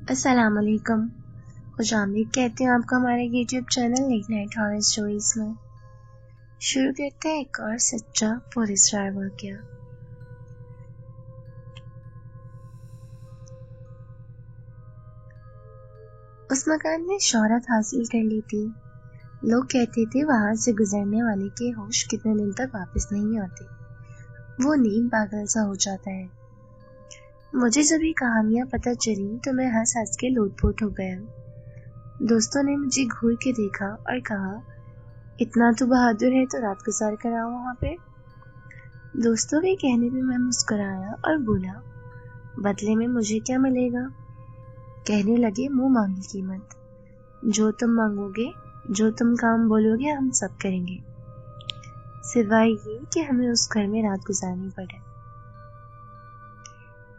السلام علیکم، خوش آمدید کہتے ہیں آپ کو ہمارے YouTube channel late night horror stories میں۔ شروع کرتے ہیں ایک اور سچا پولیس اسٹار واقعہ۔ اس مکان نے شہرت حاصل کر لی تھی۔ لوگ کہتے تھے وہاں سے گزرنے والے کے ہوش کتنے دن تک واپس نہیں آتے، وہ نیم پاگل سا ہو جاتا ہے۔ مجھے جب یہ کہانیاں پتہ چلی تو میں ہنس ہنس کے لوٹ پوٹ ہو گیا۔ دوستوں نے مجھے گھور کے دیکھا اور کہا، اتنا تو بہادر ہے تو رات گزار کر آؤ وہاں پہ۔ دوستوں کے کہنے پہ میں مسکرایا اور بولا، بدلے میں مجھے کیا ملے گا؟ کہنے لگے، منہ مانگی قیمت، جو تم مانگو گے، جو تم کام بولو گے ہم سب کریں گے، سوائے یہ کہ ہمیں اس گھر میں رات گزارنی پڑے۔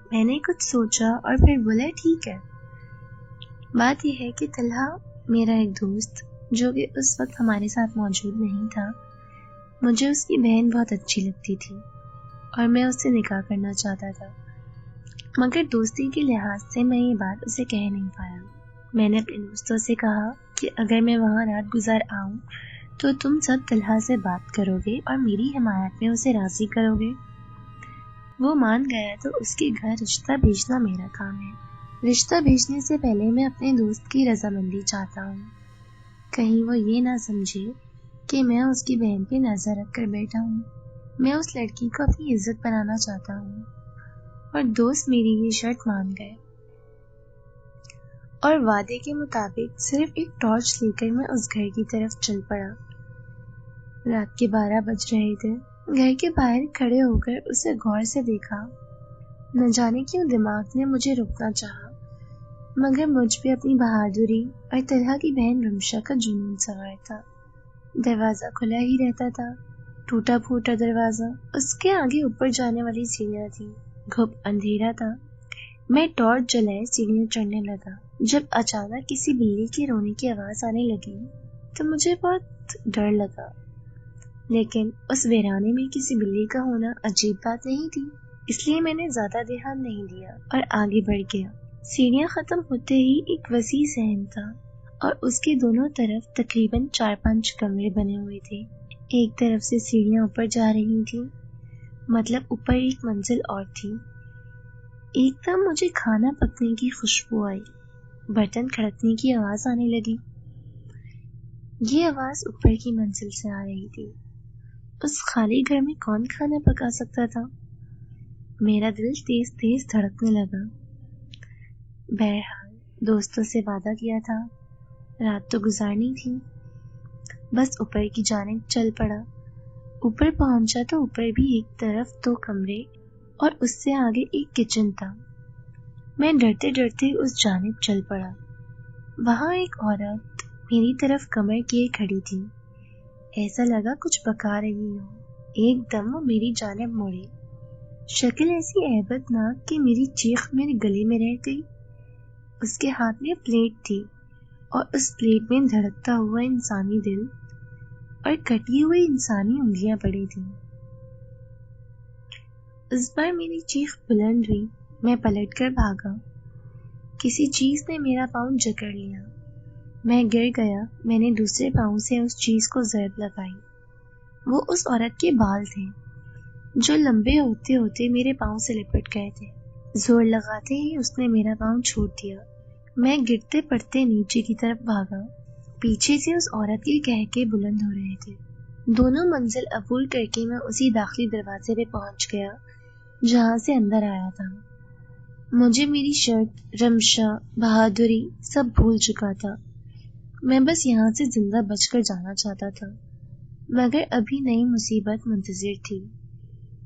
میں نے کچھ سوچا اور پھر بولا، ٹھیک ہے۔ بات یہ ہے کہ طلحہ میرا ایک دوست جو کہ اس وقت ہمارے ساتھ موجود نہیں تھا، مجھے اس کی بہن بہت اچھی لگتی تھی اور میں اس سے نکاح کرنا چاہتا تھا، مگر دوستی کے لحاظ سے میں یہ بات اسے کہہ نہیں پایا۔ میں نے اپنے دوستوں سے کہا کہ اگر میں وہاں رات گزار آؤں تو تم سب طلحہ سے بات کرو گے اور میری حمایت میں اسے راضی کرو گے۔ وہ مان گیا تو اس کے گھر رشتہ بھیجنا میرا کام ہے۔ رشتہ بھیجنے سے پہلے میں اپنے دوست کی رضامندی چاہتا ہوں، کہیں وہ یہ نہ سمجھے کہ میں اس کی بہن پہ نظر رکھ کر بیٹھا ہوں۔ میں اس لڑکی کو اپنی عزت بنانا چاہتا ہوں، اور دوست میری یہ شرط مان گئے اور وعدے کے مطابق صرف ایک ٹارچ لے کر میں اس گھر کی طرف چل پڑا۔ رات کے 12 بج رہے تھے۔ گھر کے باہر کھڑے ہو کر اسے غور سے دیکھا۔ نہ جانے کیوں دماغ نے مجھے روکنا چاہا، مگر مجھ پہ اپنی بہادری اور طلحہ کی بہن رمشا کا جنون سوار تھا۔ دروازہ کھلا ہی رہتا تھا، ٹوٹا پھوٹا دروازہ، اس کے آگے اوپر جانے والی سیڑھیاں تھیں، گھپ اندھیرا تھا۔ میں ٹارچ جلائے سیڑھیاں چڑھنے لگا۔ جب اچانک کسی بلی کے رونے کی آواز آنے لگی تو مجھے بہت ڈر لگا، لیکن اس ویرانے میں کسی بلی کا ہونا عجیب بات نہیں تھی، اس لیے میں نے زیادہ دھیان نہیں دیا اور آگے بڑھ گیا۔ سیڑھیاں ختم ہوتے ہی ایک وسیع صحن تھا اور اس کے دونوں طرف تقریباً 4-5 کمرے بنے ہوئے تھے۔ ایک طرف سے سیڑھیاں اوپر جا رہی تھیں، مطلب اوپر ایک منزل اور تھی۔ ایک دم مجھے کھانا پکنے کی خوشبو آئی، برتن کھڑکنے کی آواز آنے لگی۔ یہ آواز اوپر کی منزل سے آ رہی تھی۔ اس خالی گھر میں کون کھانا پکا سکتا تھا؟ میرا دل تیز تیز دھڑکنے لگا۔ بہرحال دوستوں سے وعدہ کیا تھا، رات تو گزارنی تھی، بس اوپر کی جانب چل پڑا۔ اوپر پہنچا تو اوپر بھی ایک طرف 2 کمرے اور اس سے آگے ایک کچن تھا۔ میں ڈرتے ڈرتے اس جانب چل پڑا۔ وہاں ایک عورت میری طرف کمر کیے کھڑی تھی، ایسا لگا کچھ پکا رہی ہو۔ ایک دم وہ میری جانب مڑی، شکل ایسی ہیبت ناک کہ میری چیخ میرے گلے میں رہ گئی۔ اس کے ہاتھ میں پلیٹ تھی اور اس پلیٹ میں دھڑکتا ہوا انسانی دل اور کٹی ہوئی انسانی انگلیاں پڑی تھیں۔ اس بار میری چیخ بلند ہوئی، میں پلٹ کر بھاگا۔ کسی چیز نے میرا پاؤں جکڑ لیا، میں گر گیا۔ میں نے دوسرے پاؤں سے اس چیز کو ضرب لگائی۔ وہ اس عورت کے بال تھے جو لمبے ہوتے ہوتے میرے پاؤں سے لپٹ گئے تھے۔ زور لگاتے ہی اس نے میرا پاؤں چھوڑ دیا۔ میں گرتے پڑتے نیچے کی طرف بھاگا۔ پیچھے سے اس عورت کے قہقہے بلند ہو رہے تھے۔ دونوں منزل عبور کر کے میں اسی داخلی دروازے پہ پہنچ گیا جہاں سے اندر آیا تھا۔ مجھے میری شرط، رمشا، بہادری سب بھول چکا تھا۔ میں بس یہاں سے زندہ بچ کر جانا چاہتا تھا، مگر ابھی نئی مصیبت منتظر تھی۔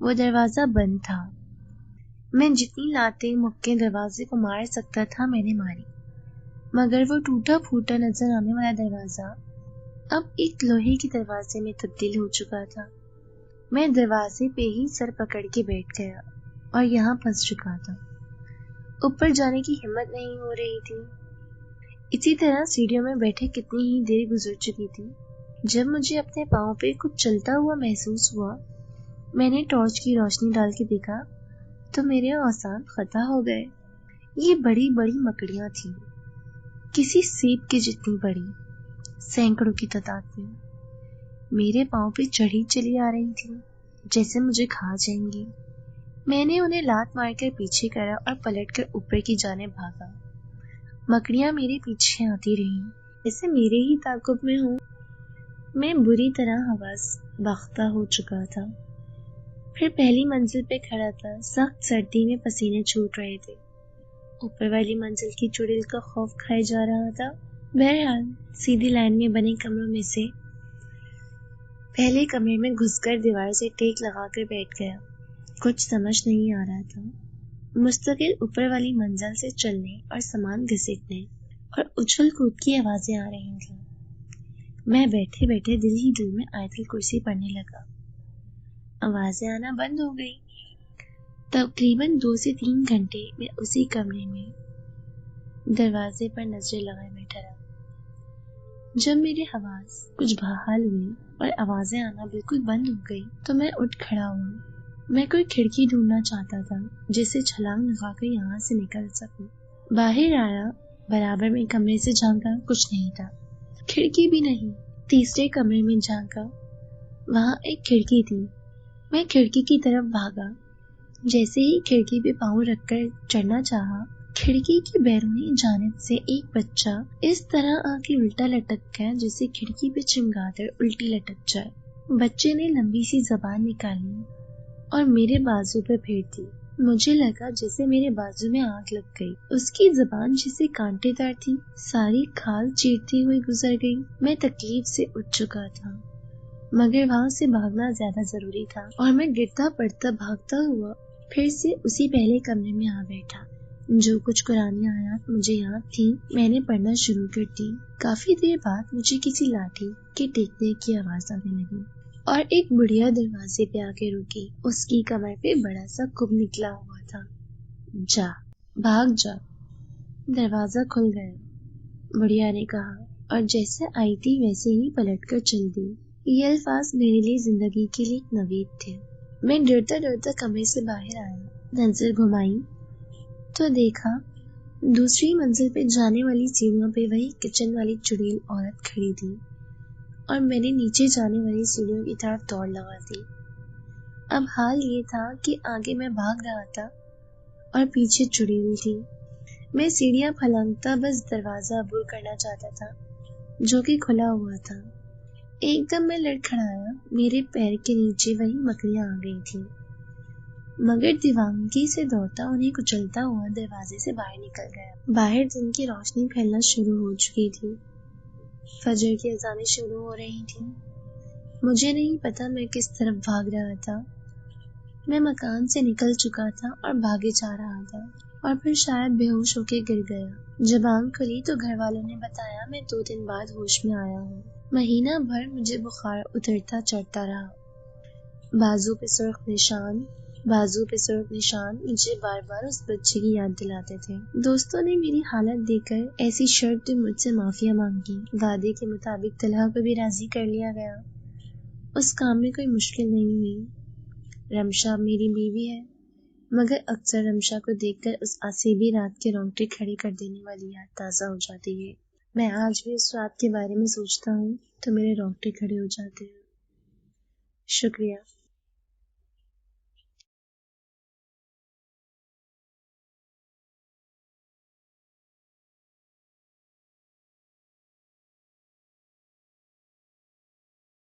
وہ دروازہ بند تھا۔ میں جتنی لاتیں مکے دروازے کو مار سکتا تھا میں نے ماری، مگر وہ ٹوٹا پھوٹا نظر آنے والا دروازہ اب ایک لوہے کے دروازے میں تبدیل ہو چکا تھا۔ میں دروازے پہ ہی سر پکڑ کے بیٹھ گیا اور یہاں پھنس چکا تھا۔ اوپر جانے کی ہمت نہیں ہو رہی تھی۔ اسی طرح سیڑھیوں میں بیٹھے کتنی ہی دیر گزر چکی تھی۔ جب مجھے اپنے پاؤں پہ کچھ چلتا ہوا محسوس ہوا، میں نے ٹارچ کی روشنی ڈال کے دیکھا تو میرے اعصاب خطا ہو گئے۔ یہ بڑی بڑی مکڑیاں تھیں، کسی سیب کے جتنی بڑی، سینکڑوں کی تعداد میں میرے پاؤں پہ چڑھی چلی آ رہی تھی جیسے مجھے کھا جائیں گی۔ میں نے انہیں لات مار کر پیچھے کرا اور پلٹ کر اوپر کی جانب بھاگا۔ مکڑیاں میرے پیچھے آتی رہیں جیسے میرے ہی تعاقب میں ہوں۔ میں بری طرح حواس باختہ ہو چکا تھا، پھر پہلی منزل پہ کھڑا تھا، سخت سردی میں پسینے چھوٹ رہے تھے، اوپر والی منزل کی چڑیل کا خوف کھائے جا رہا تھا۔ بہرحال سیدھی لائن میں بنے کمروں میں سے پہلے کمرے میں گھس کر دیوار سے ٹیک لگا کر بیٹھ گیا۔ کچھ سمجھ نہیں آ رہا تھا۔ مستقل اوپر والی منزل سے چلنے اور سامان گھسیٹنے اور اچھل کود کی آوازیں آ رہی تھیں۔ میں بیٹھے بیٹھے دل ہی دل میں آیت الکرسی پڑھنے لگا۔ آوازیں آنا بند ہو گئی۔ تقریباً 2 سے 3 گھنٹے میں اسی کمرے میں دروازے پر نظریں لگائے بیٹھا رہا۔ جب میرے حواس کچھ بحال ہوئے اور آوازیں آنا بالکل بند ہو گئی تو میں اٹھ کھڑا ہوا۔ میں کوئی کھڑکی ڈھونڈنا چاہتا تھا جسے چھلانگ لگا کر یہاں سے نکل سکوں۔ باہر آیا، برابر میں کمرے سے جھانکا، کچھ نہیں تھا، کھڑکی بھی نہیں۔ تیسرے کمرے میں جھانکا، وہاں ایک کھڑکی تھی۔ میں کھڑکی کی طرف بھاگا۔ جیسے ہی کھڑکی پہ پاؤں رکھ کر چڑھنا چاہا، کھڑکی کی بیرونی جانب سے ایک بچہ اس طرح آ کے الٹا لٹک گیا جیسے کھڑکی پہ چمگا کر الٹی لٹک جائے۔ بچے نے لمبی سی زبان نکالی اور میرے بازو پہ پھیر دی۔ مجھے لگا جیسے میرے بازو میں آگ لگ گئی۔ اس کی زبان جیسے کانٹے دار تھی، ساری کھال چیرتی ہوئی گزر گئی۔ میں تکلیف سے اٹھ چکا تھا، مگر وہاں سے بھاگنا زیادہ ضروری تھا اور میں گرتا پڑتا بھاگتا ہوا پھر سے اسی پہلے کمرے میں آ بیٹھا۔ جو کچھ قرآنی آیات مجھے یاد تھی میں نے پڑھنا شروع کر دی۔ کافی دیر بعد مجھے کسی لاٹھی کے ٹیکنے کی آواز آنے لگی اور ایک بڑھیا دروازے پہ آ کے رکی۔ اس کی کمر پہ بڑا سا کب نکلا ہوا تھا، جا، بھاگ جا۔ دروازہ کھل گیا، بڑھیا نے کہا، اور جیسے آئی تھی ویسے ہی پلٹ کر چل دی۔ یہ الفاظ میرے لیے زندگی کے لیے ایک نوید تھے۔ میں ڈرتا ڈرتا کمرے سے باہر آیا، نظر گھمائی تو دیکھا دوسری منزل پہ جانے والی سیڑھیوں پہ وہی کچن والی چڑیل عورت کھڑی تھی اور میں نے نیچے جانے والی سیڑھیوں کی طرف دوڑ لگا دی۔ اب حال یہ تھا کہ آگے میں بھاگ رہا تھا اور پیچھے چڑیل تھی۔ میں سیڑھیاں پھلانگتا بس دروازہ عبور کرنا چاہتا تھا جو کہ کھلا ہوا تھا۔ ایک دم میں لڑکھڑایا، میرے پیر کے نیچے وہی مکڑیاں آ گئی تھیں، مگر دیوانگی سے دوڑتا انہیں کچلتا ہوا دروازے سے باہر نکل گیا۔ باہر دن کی روشنی پھیلنا شروع ہو چکی تھی، فجر کی اذانیں شروع ہو رہی تھیں۔ مجھے نہیں پتا میں کس طرف بھاگ رہا تھا۔ میں مکان سے نکل چکا تھا اور بھاگے جا رہا تھا اور پھر شاید بے ہوش ہو کے گر گیا۔ جب آنکھ کھلی تو گھر والوں نے بتایا میں 2 دن بعد ہوش میں آیا ہوں۔ مہینہ بھر مجھے بخار اترتا چڑھتا رہا۔ بازو پہ سرخ نشان مجھے بار بار اس بچے کی یاد دلاتے تھے۔ دوستوں نے میری حالت دیکھ کر ایسی شرط مجھ سے معافیا مانگی۔ وعدے کے مطابق طلحہ کو بھی راضی کر لیا گیا۔ اس کام میں کوئی مشکل نہیں ہوئی۔ رمشا میری بیوی ہے، مگر اکثر رمشا کو دیکھ کر اس عصیبی رات کے رونگٹے کھڑے کر دینے والی یاد تازہ ہو جاتی ہے۔ میں آج بھی اس رات کے بارے میں سوچتا ہوں تو میرے رونگٹے کھڑے ہو جاتے ہیں۔ شکریہ۔